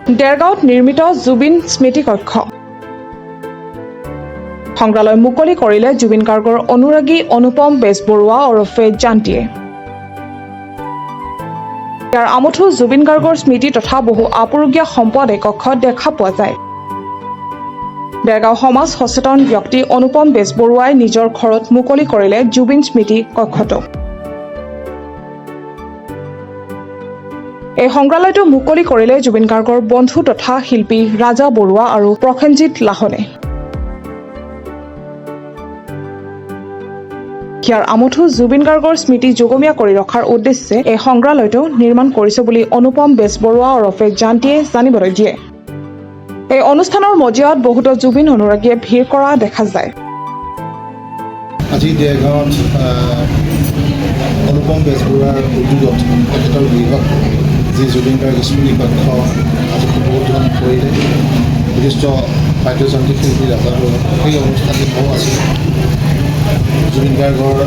দেৰগাঁৱত নিৰ্মিত জুবিন স্মৃতি কক্ষ সংগ্ৰহালয় মুকলি কৰিলে জুবিন গাৰ্গৰ অনুৰাগী অনুপম বেজবৰুৱা ওৰফে জান্তিয়ে। ইয়াৰ আমঠু জুবিন গাৰ্গৰ স্মৃতি তথা বহু আপুৰুগীয়া সম্পদ এই কক্ষত দেখা পোৱা যায়। দেৰগাঁও সমাজ সচেতন ব্যক্তি অনুপম বেজবৰুৱাই নিজৰ ঘৰত মুকলি কৰিলে জুবিন স্মৃতি কক্ষটো। এই সংগ্ৰহালয়টো মুকলি কৰিলে জুবিন গাৰ্গৰ বন্ধু তথা শিল্পী ৰাজা বৰুৱা আৰু প্ৰসেনজিৎ লাহনে। ইয়াৰ আমঠু জুবিন গাৰ্গৰ স্মৃতি যুগমীয়া কৰি ৰখাৰ উদ্দেশ্যে এই সংগ্ৰহালয়টো নিৰ্মাণ কৰিছে বুলি অনুপম বেজবৰুৱা ওৰফে জান্তিয়ে জানিবলৈ দিয়ে। এই অনুষ্ঠানৰ মজিয়াত বহুতো জুবিন অনুৰাগীয়ে ভিৰ কৰা দেখা যায়। আজি দেৰগাঁৱত অনুপম বেজবৰুৱাৰ উদ্যোগত তেখেতৰ গৃহত যি জুবিন গাৰ্গ স্মৃতি কক্ষ আজি উদ্বোধন কৰিলে বিশিষ্ট বাদ্যযন্ত্ৰী শিল্পী ৰাজা বৰুৱা। সেই অনুষ্ঠানটি ময়ো আছিলোঁ। জুবিন গাৰ্গৰ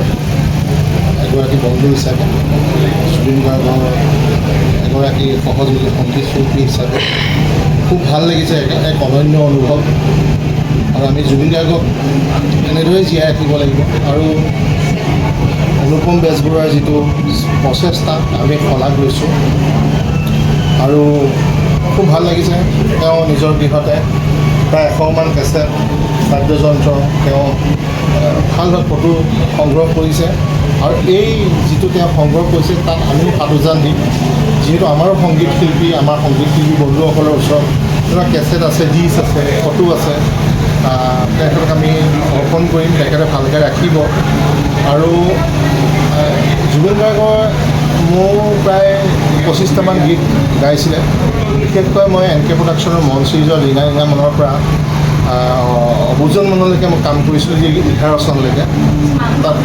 এগৰাকী বন্ধু হিচাপে, জুবিন গাৰ্গৰ এগৰাকী সহযোগী সংগীত শিল্পী হিচাপে খুব ভাল লাগিছে। এক অনন্য অনুভৱ আৰু আমি জুবিন গাৰ্গক এনেদৰে জীয়াই ৰাখিব লাগিব আৰু অনুপম বেজবৰুৱাৰ যিটো প্ৰচেষ্টা আমি শলাগ লৈছোঁ আৰু খুব ভাল লাগিছে। তেওঁ নিজৰ গৃহতে প্ৰায় 100মান কেছেট বাদ্যযন্ত্ৰ তেওঁ ভাল ভাল ফটো সংগ্ৰহ কৰিছে আৰু এই যিটো তেওঁ সংগ্ৰহ কৰিছে তাত আমিও সাধুজান দিম। যিহেতু আমাৰো সংগীত শিল্পী বন্ধুসকলৰ ওচৰত তেনেকুৱা কেছেট আছে, ডিছ আছে, ফটো আছে, তেখেতক আমি অৰ্পণ কৰিম। তেখেতে ভালকৈ ৰাখিব আৰু জুবিন গাৰ্গৰ মোৰ প্ৰায় 25টামান গীত গাইছিলে। বিশেষকৈ মই NK প্ৰডাকশ্যনৰ মন চিৰিজৰ ৰিঙা ৰিঙা মনৰ পৰা অবুজন মনলৈকে মই কাম কৰিছিলোঁ, যি 18 চনলৈকে। তাত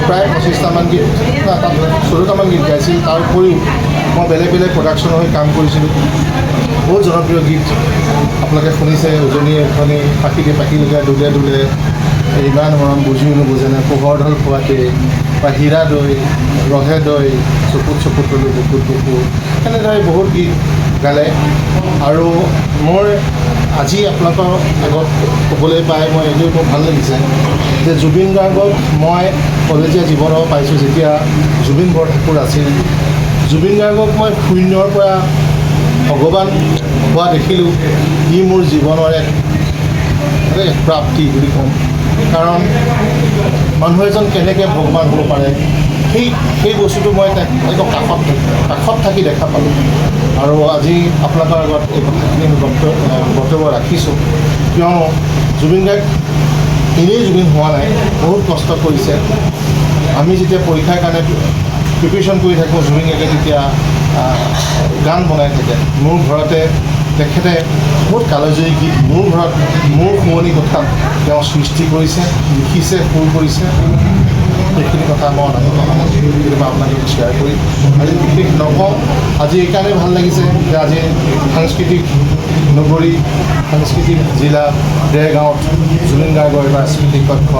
প্ৰায় 25টামান গীত, তাত 14টামান গীত গাইছিল। তাৰ উপৰিও মই বেলেগ বেলেগ প্ৰডাকশ্যনৰ হৈ কাম কৰিছিলোঁ। বহুত জনপ্ৰিয় গীত আপোনালোকে শুনিছে, উজনি এখনি পাখিতে পাখিলৈকে দোলে দোলে, ইমান মৰম বুজিও নুবুজেনে, পোহৰ ঢল পোৱাতে, বা হীৰা দৈ, ৰহে দৈ, চকুত চকুত তলো বুকুত বুকু, এনেদৰে বহুত গীত গালে। আৰু মোৰ আজি আপোনালোকৰ আগত ক'বলৈ পাই মই এইটোৱে খুব ভাল লাগিছে যে জুবিন গাৰ্গক মই কলেজীয়া জীৱনৰ পাইছোঁ যেতিয়া জুবিন বৰঠাকুৰ আছিল। জুবিন গাৰ্গক মই শূন্যৰ পৰা ভগৱান হোৱা দেখিলোঁ। ই মোৰ জীৱনৰ এক প্ৰাপ্তি বুলি ক'ম। কাৰণ মানুহ এজন কেনেকৈ ভগৱান হ'ব পাৰে সেই বস্তুটো মই একদম কাষত থাকি দেখা পালোঁ। আৰু আজি আপোনালোকৰ আগত এই কথাখিনি বক্তব্য ৰাখিছোঁ, কিয়নো জুবিন গাৰ্গ এনেই জুবিন হোৱা নাই, বহুত কষ্ট কৰিছে। আমি যেতিয়া পৰীক্ষাৰ কাৰণে প্ৰিপেৰেশ্যন কৰি থাকোঁ, জুবিন গাৰ্গে তেতিয়া গান বনাই থাকে। মোৰ ঘৰতে তেখেতে বহুত কালজয়ী গীত মোৰ ঘৰত মোৰ শুৱনি কথাত তেওঁ সৃষ্টি কৰিছে, লিখিছে, সুৰ কৰিছে। সেইখিনি কথা মই কেতিয়াবা আপোনালোকক শ্বেয়াৰ কৰি আজি বিশেষ নকওঁ। আজি এইকাৰণে ভাল লাগিছে যে আজি সাংস্কৃতিক নগৰী, সাংস্কৃতিক জিলা দেৰগাঁৱত জুবিন গাৰ্গৰ এটা স্মৃতি কক্ষ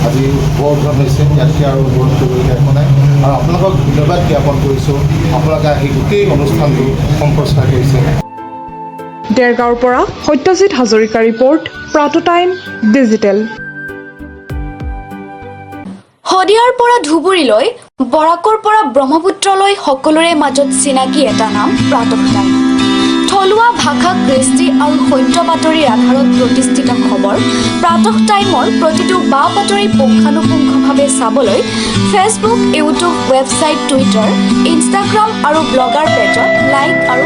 আজি উদ্বোধন হৈছে। ইয়াতকৈ আৰু উদ্বোধন কৰিবলগীয়া একো নাই। আৰু আপোনালোকক ধন্যবাদ জ্ঞাপন কৰিছোঁ। আপোনালোকে আহি গোটেই অনুষ্ঠানটো সম্প্ৰচাৰ কৰিছে। দেৰগাঁৱৰ পৰা সত্যজিৎ হাজৰিকা ৰিপৰ্ট, প্ৰাতঃটাইম ডিজিটেল। শদিয়াৰ পৰা ধুবুৰীলৈ, বৰাকৰ পৰা ব্ৰহ্মপুত্ৰলৈ সকলোৰে মাজত চিনাকি এটা নাম প্ৰাতঃটাইম। থলুৱা ভাষা, কৃষ্টি আৰু সত্য বাতৰিৰ আধাৰত প্ৰতিষ্ঠিত খবৰ প্ৰাতঃটাইমৰ প্ৰতিটো বা বাতৰি পুংখানুপুংখভাৱে চাবলৈ Facebook, YouTube, website, Twitter, Instagram আৰু ব্লগাৰ পেজত লাইক আৰু